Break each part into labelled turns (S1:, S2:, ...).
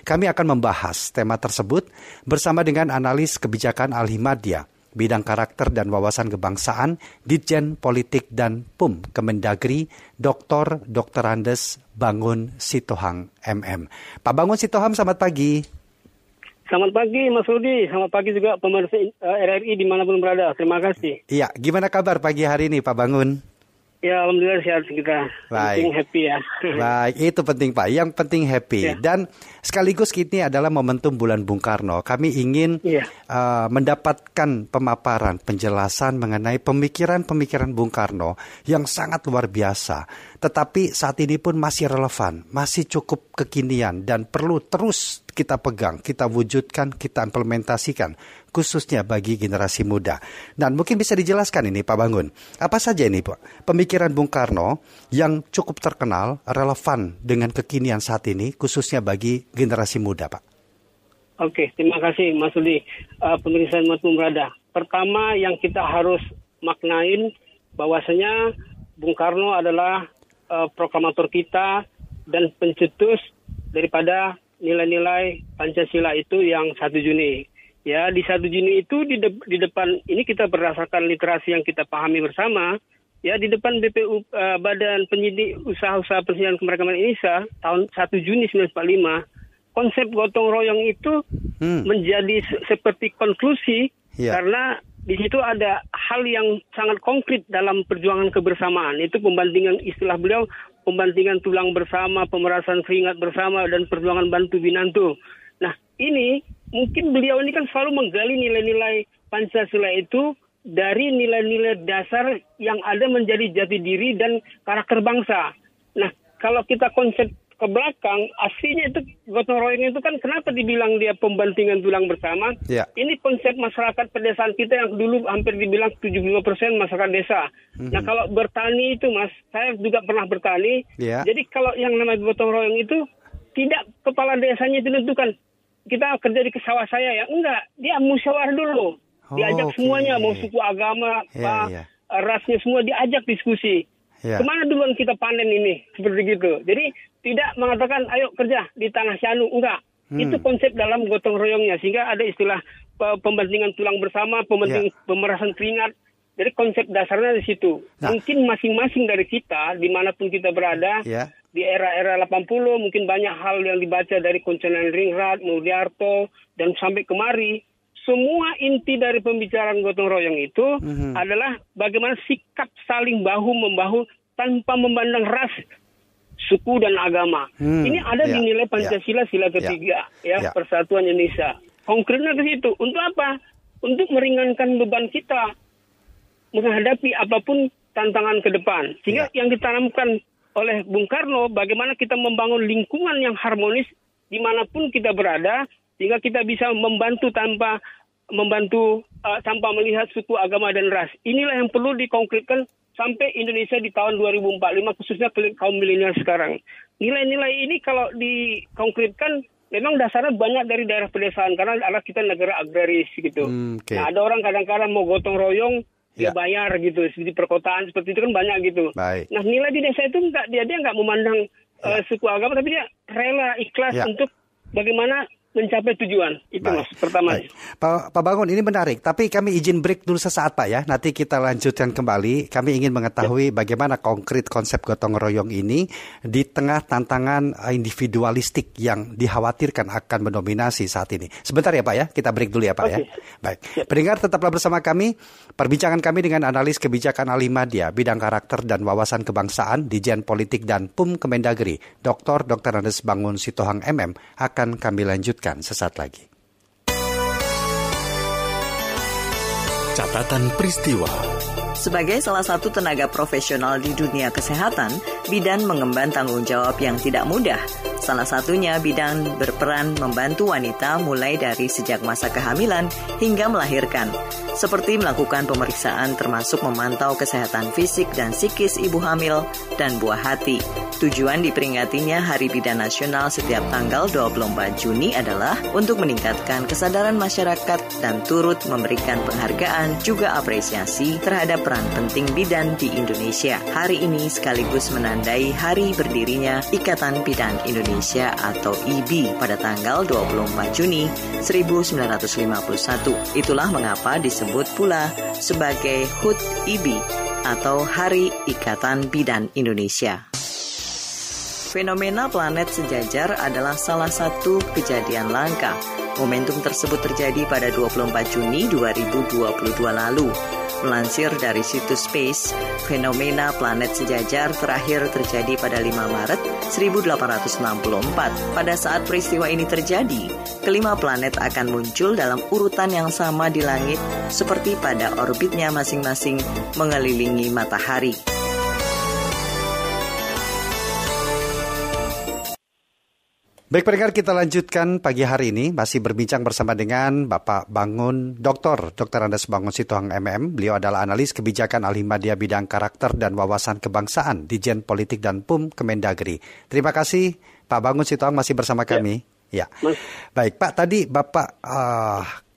S1: Kami akan membahas tema tersebut bersama dengan analis kebijakan Al-Himadiyah, bidang karakter dan wawasan kebangsaan, Ditjen Politik dan PUM Kemendagri, Dr. Andes Bangun Sitohang MM. Pak Bangun Sitohang, selamat pagi.
S2: Selamat pagi Mas Rudi, selamat pagi juga pemirsa RRI dimanapun berada. Terima kasih.
S1: Iya, gimana kabar pagi hari ini Pak Bangun?
S2: Ya, alhamdulillah sehat kita. Penting happy ya.
S1: Baik, itu penting Pak. Yang penting happy. Ya. Dan sekaligus ini adalah momentum bulan Bung Karno. Kami ingin mendapatkan pemaparan, penjelasan mengenai pemikiran-pemikiran Bung Karno yang sangat luar biasa. Tetapi saat ini pun masih relevan, masih cukup kekinian dan perlu terus kita pegang, kita wujudkan, kita implementasikan, khususnya bagi generasi muda. Dan mungkin bisa dijelaskan ini Pak Bangun, apa saja ini Pak pemikiran Bung Karno yang cukup terkenal, relevan dengan kekinian saat ini, khususnya bagi generasi muda Pak.
S2: Oke, terima kasih Mas Rudi. Pemirsa dimanapun berada. Pertama yang kita harus maknain bahwasanya Bung Karno adalah proklamator kita dan pencetus daripada nilai-nilai Pancasila itu yang 1 Juni. Ya, di 1 Juni itu di depan ini kita berdasarkan literasi yang kita pahami bersama, ya di depan BPU Badan Penyidik Usaha-Usaha Persidangan Kemerdekaan Indonesia tahun 1 Juni 1945, konsep gotong royong itu menjadi seperti konklusi karena di situ ada hal yang sangat konkret dalam perjuangan kebersamaan. Itu pembandingan istilah beliau, pembandingan tulang bersama, pemerasan keringat bersama, dan perjuangan bantu binantu. Nah, ini mungkin beliau ini kan selalu menggali nilai-nilai Pancasila itu dari nilai-nilai dasar yang ada menjadi jati diri dan karakter bangsa. Nah, kalau kita konsep ke belakang, aslinya itu gotong royong itu kan kenapa dibilang dia pembandingan tulang bersama? Ya. Ini konsep masyarakat pedesaan kita yang dulu hampir dibilang 75% masyarakat desa. Nah, kalau bertani itu Mas, saya juga pernah bertani. Ya. Jadi kalau yang namanya gotong royong itu tidak kepala desanya ditentukan. Kita kerja di sawah saya ya, enggak. Dia musyawarah dulu. Diajak semuanya, mau suku agama, rasnya semua diajak diskusi. Ya. Kemana duluan kita panen ini? Seperti gitu. Jadi tidak mengatakan ayo kerja di tanah Syanu, enggak. Itu konsep dalam gotong royongnya, sehingga ada istilah pembandingan tulang bersama, pemerasan keringat. Jadi konsep dasarnya di situ. Nah. Mungkin masing-masing dari kita, dimanapun kita berada, di era-era 80, mungkin banyak hal yang dibaca dari Konconan Ringrat, Mulyarto, dan sampai kemari. Semua inti dari pembicaraan gotong royong itu adalah bagaimana sikap saling bahu-membahu tanpa memandang ras, suku dan agama. Ini ada di nilai Pancasila sila ketiga, Persatuan Indonesia. Konkretnya ke situ. Untuk apa? Untuk meringankan beban kita menghadapi apapun tantangan ke depan. Sehingga yang ditanamkan oleh Bung Karno, bagaimana kita membangun lingkungan yang harmonis dimanapun kita berada, sehingga kita bisa membantu tanpa melihat suku, agama, dan ras. Inilah yang perlu dikonkretkan sampai Indonesia di tahun 2045, khususnya kaum milenial sekarang. Nilai-nilai ini kalau dikonkretkan, memang dasarnya banyak dari daerah pedesaan, karena kita negara agraris gitu. Nah, ada orang kadang-kadang mau gotong royong, dia bayar gitu, di perkotaan seperti itu kan banyak gitu. Baik. Nah, nilai di desa itu enggak, dia enggak memandang suku agama, tapi dia rela ikhlas untuk bagaimana mencapai tujuan. Itu Mas, pertama.
S1: Pak Bangun, ini menarik, tapi kami izin break dulu sesaat Pak ya. Nanti kita lanjutkan kembali. Kami ingin mengetahui bagaimana konkret konsep gotong royong ini di tengah tantangan individualistik yang dikhawatirkan akan mendominasi saat ini. Sebentar ya Pak ya, kita break dulu ya Pak ya. Baik, pendengar tetaplah bersama kami. Perbincangan kami dengan analis kebijakan Al-Himadiyah, bidang karakter dan wawasan kebangsaan, Ditjen Politik dan PUM Kemendagri, Dr. Andes Bangun Sitohang MM akan kami lanjutkan sesaat lagi.
S3: Catatan peristiwa.
S4: Sebagai salah satu tenaga profesional di dunia kesehatan, Bidan mengemban tanggung jawab yang tidak mudah. Salah satunya Bidan berperan membantu wanita mulai dari sejak masa kehamilan hingga melahirkan, seperti melakukan pemeriksaan termasuk memantau kesehatan fisik dan psikis ibu hamil dan buah hati. Tujuan diperingatinya Hari Bidan Nasional setiap tanggal 24 Juni adalah untuk meningkatkan kesadaran masyarakat dan turut memberikan penghargaan juga apresiasi terhadap peran penting bidan di Indonesia. Hari ini sekaligus menandai menandai hari berdirinya Ikatan Bidan Indonesia atau IBI pada tanggal 24 Juni 1951. Itulah mengapa disebut pula sebagai HUT IBI atau Hari Ikatan Bidan Indonesia. Fenomena planet sejajar adalah salah satu kejadian langka. Momentum tersebut terjadi pada 24 Juni 2022 lalu. Melansir dari situs Space, fenomena planet sejajar terakhir terjadi pada 5 Maret 1864. Pada saat peristiwa ini terjadi, kelima planet akan muncul dalam urutan yang sama di langit seperti pada orbitnya masing-masing mengelilingi matahari.
S1: Baik pendengar, kita lanjutkan pagi hari ini masih berbincang bersama dengan Bapak Bangun Dr. Andes Bangun Sitohang MM. Beliau adalah analis kebijakan ahli media bidang karakter dan wawasan kebangsaan di Dijen Politik dan PUM Kemendagri. Terima kasih Pak Bangun Sitohang masih bersama kami. Ya. Baik Pak, tadi Bapak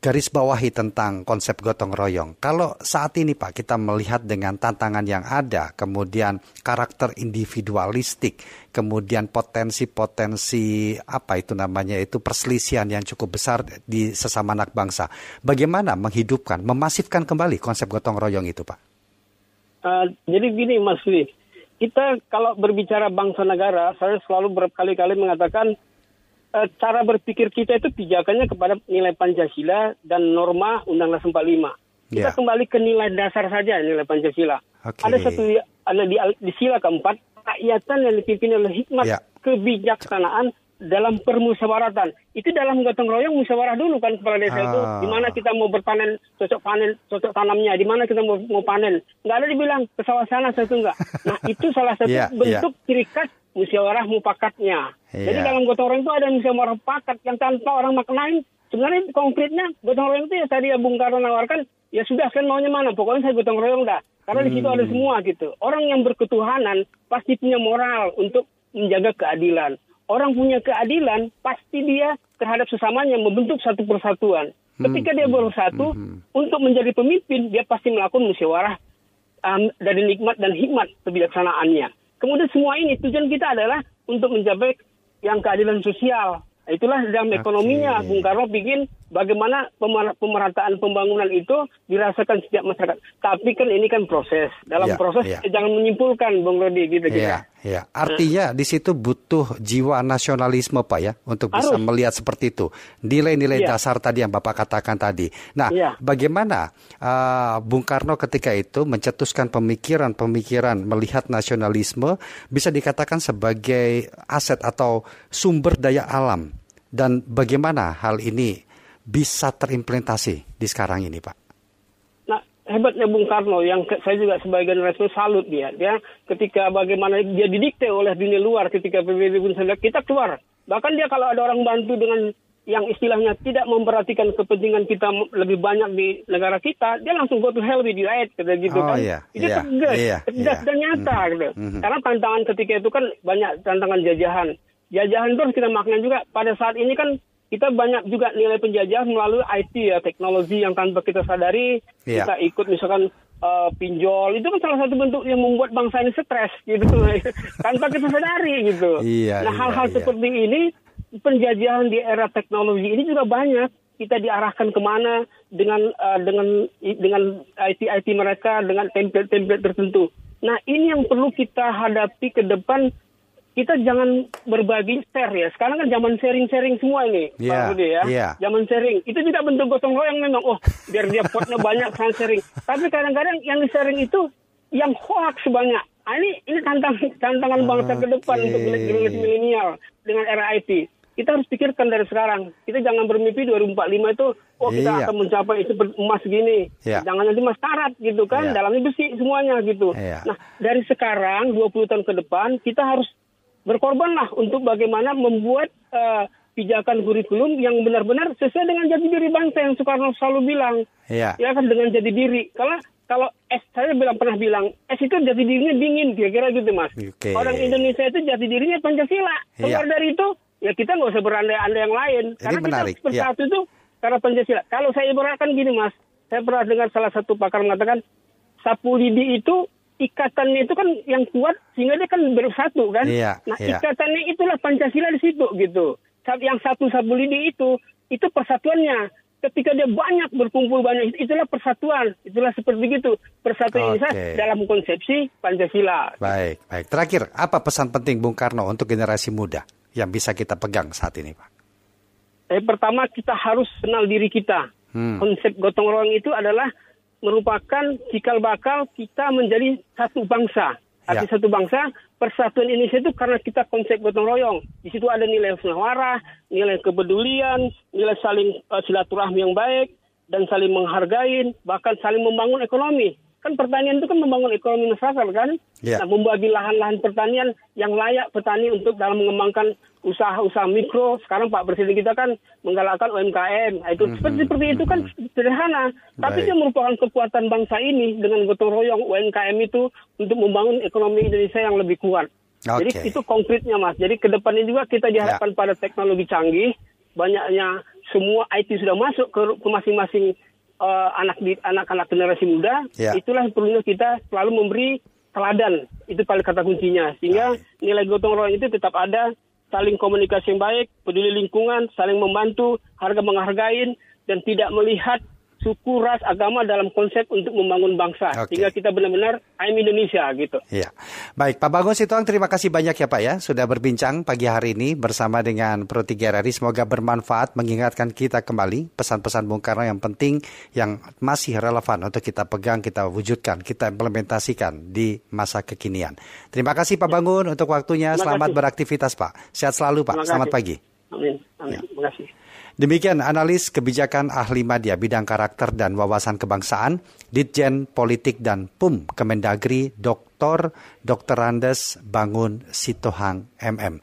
S1: garis bawahi tentang konsep gotong royong. Kalau saat ini Pak kita melihat dengan tantangan yang ada, kemudian karakter individualistik, kemudian potensi perselisihan yang cukup besar di sesama anak bangsa. Bagaimana menghidupkan, memasifkan kembali konsep gotong royong itu Pak?
S2: Jadi gini Mas Lee, kita kalau berbicara bangsa negara, saya selalu berkali-kali mengatakan cara berpikir kita itu pijakannya kepada nilai Pancasila dan norma Undang-Undang 45. Kita kembali ke nilai dasar saja, nilai Pancasila. Ada di sila keempat, rakyatan yang dipimpin oleh hikmat kebijaksanaan dalam permusyawaratan. Itu dalam gotong royong musyawarah dulu kan kepala desa itu. Di mana kita mau berpanen, cocok tanamnya, di mana kita mau panen. Nggak ada dibilang ke sawah sana satu enggak. Nah itu salah satu bentuk ciri khas musyawarah mupakatnya. Jadi dalam gotong royong itu ada musyawarah mupakat yang tanpa orang maknain. Sebenarnya konkretnya gotong royong itu ya tadi ya Bung Karno nawarkan, ya sudah kan maunya mana, pokoknya saya gotong royong dah. Karena di situ ada semua gitu. Orang yang berketuhanan pasti punya moral untuk menjaga keadilan. Orang punya keadilan, pasti dia terhadap sesamanya membentuk satu persatuan. Ketika dia bersatu, untuk menjadi pemimpin, dia pasti melakukan musyawarah dari nikmat dan hikmat kebijaksanaannya. Kemudian semua ini, tujuan kita adalah untuk mencapai yang keadilan sosial. Itulah dalam ekonominya, Bung Karno bikin bagaimana pemerataan pembangunan itu dirasakan setiap masyarakat. Tapi kan ini kan proses. Dalam proses jangan menyimpulkan, Bung Rodi, gitu.
S1: Artinya di situ butuh jiwa nasionalisme, Pak ya, untuk bisa melihat seperti itu. Nilai-nilai dasar tadi yang Bapak katakan tadi. Nah, bagaimana Bung Karno ketika itu mencetuskan pemikiran melihat nasionalisme bisa dikatakan sebagai aset atau sumber daya alam. Dan bagaimana hal ini bisa terimplementasi di sekarang ini, Pak?
S2: Nah, hebatnya Bung Karno, yang saya juga sebagai generasi salut dia. Dia ketika bagaimana dia didikte oleh dunia luar ketika PBB pun sedang kita keluar. Bahkan dia kalau ada orang bantu dengan yang istilahnya tidak memperhatikan kepentingan kita lebih banyak di negara kita, dia langsung go to hell with you, kata gitu kan. Itu tegas dan nyata gitu. Karena tantangan ketika itu kan banyak tantangan jajahan. Jajahan itu harus kita maknai juga. Pada saat ini kan kita banyak juga nilai penjajahan melalui IT ya, teknologi yang tanpa kita sadari. Kita ikut misalkan pinjol. Itu kan salah satu bentuk yang membuat bangsa ini stres gitu. Tanpa kita sadari gitu. Hal-hal seperti ini, penjajahan di era teknologi ini juga banyak. Kita diarahkan kemana dengan IT mereka, dengan template tertentu. Nah ini yang perlu kita hadapi ke depan. Kita jangan berbagi share ya. Sekarang kan zaman sharing-sharing semua ini, Pak Budi ya. Zaman sharing. Itu juga bentuk gotong royong memang. Biar dia potnya banyak sharing. Tapi kadang-kadang yang di-sharing itu yang hoax sebanyak. Ini tantangan bangsa ke depan untuk generasi milenial dengan era IT. Kita harus pikirkan dari sekarang. Kita jangan bermimpi 2045 itu, kita akan mencapai itu emas gini. Jangan nanti mas karat gitu kan. Dalamnya besi semuanya gitu. Nah, dari sekarang 20 tahun ke depan kita harus berkorbanlah untuk bagaimana membuat pijakan kurikulum yang benar-benar sesuai dengan jati diri bangsa yang Soekarno selalu bilang. Ya kan, dengan jati diri. Kalau saya pernah bilang, itu jati dirinya dingin, kira-kira gitu Mas. Orang Indonesia itu jati dirinya Pancasila. Keluar dari itu, ya kita nggak usah berandai-andai yang lain. Karena
S1: menarik.
S2: Kita bersatu itu karena Pancasila. Kalau saya ibaratkan gini Mas, saya pernah dengar salah satu pakar mengatakan, sapu lidi itu ikatannya itu kan yang kuat sehingga dia kan bersatu kan. Ikatannya itulah Pancasila di situ gitu. Yang satu sabu lidi itu persatuannya. Ketika dia banyak berkumpul banyak, itulah persatuan. Itulah seperti itu. Persatuan Indonesia dalam konsepsi Pancasila.
S1: Baik. Terakhir, apa pesan penting Bung Karno untuk generasi muda yang bisa kita pegang saat ini, Pak?
S2: Pertama, kita harus kenal diri kita. Konsep gotong royong itu adalah merupakan cikal bakal kita menjadi satu bangsa. Arti satu bangsa, persatuan Indonesia itu karena kita konsep gotong royong. Di situ ada nilai musyawarah, nilai kepedulian, nilai saling silaturahmi yang baik, dan saling menghargai, bahkan saling membangun ekonomi. Kan pertanian itu kan membangun ekonomi masyarakat kan? Nah, membagi lahan-lahan pertanian yang layak petani untuk dalam mengembangkan usaha-usaha mikro. Sekarang Pak Presiden kita kan menggalakkan UMKM. Itu seperti itu kan sederhana. Tapi dia merupakan kekuatan bangsa ini dengan gotong royong UMKM itu untuk membangun ekonomi Indonesia yang lebih kuat. Jadi itu konkretnya Mas. Jadi ke depannya juga kita diharapkan pada teknologi canggih. Banyaknya semua IT sudah masuk ke masing-masing anak-anak generasi muda. Itulah perlunya kita selalu memberi teladan. Itu paling kata kuncinya. Sehingga nilai gotong royong itu tetap ada, saling komunikasi yang baik, peduli lingkungan, saling membantu, harga menghargain, dan tidak melihat suku, ras, agama dalam konsep untuk membangun bangsa. Sehingga kita benar-benar I'm Indonesia gitu.
S1: Iya. Baik, Pak Bangun Sitohang, terima kasih banyak ya Pak ya sudah berbincang pagi hari ini bersama dengan Pro 3 RRI. Semoga bermanfaat mengingatkan kita kembali pesan-pesan Bung Karno yang penting yang masih relevan untuk kita pegang, kita wujudkan, kita implementasikan di masa kekinian. Terima kasih Pak Bangun untuk waktunya. Selamat beraktivitas Pak. Sehat selalu Pak. Selamat pagi.
S2: Amin. Terima kasih.
S1: Demikian analis kebijakan ahli media bidang karakter dan wawasan kebangsaan, Ditjen Politik dan PUM Kemendagri, Dr. Andes Bangun Sitohang MM.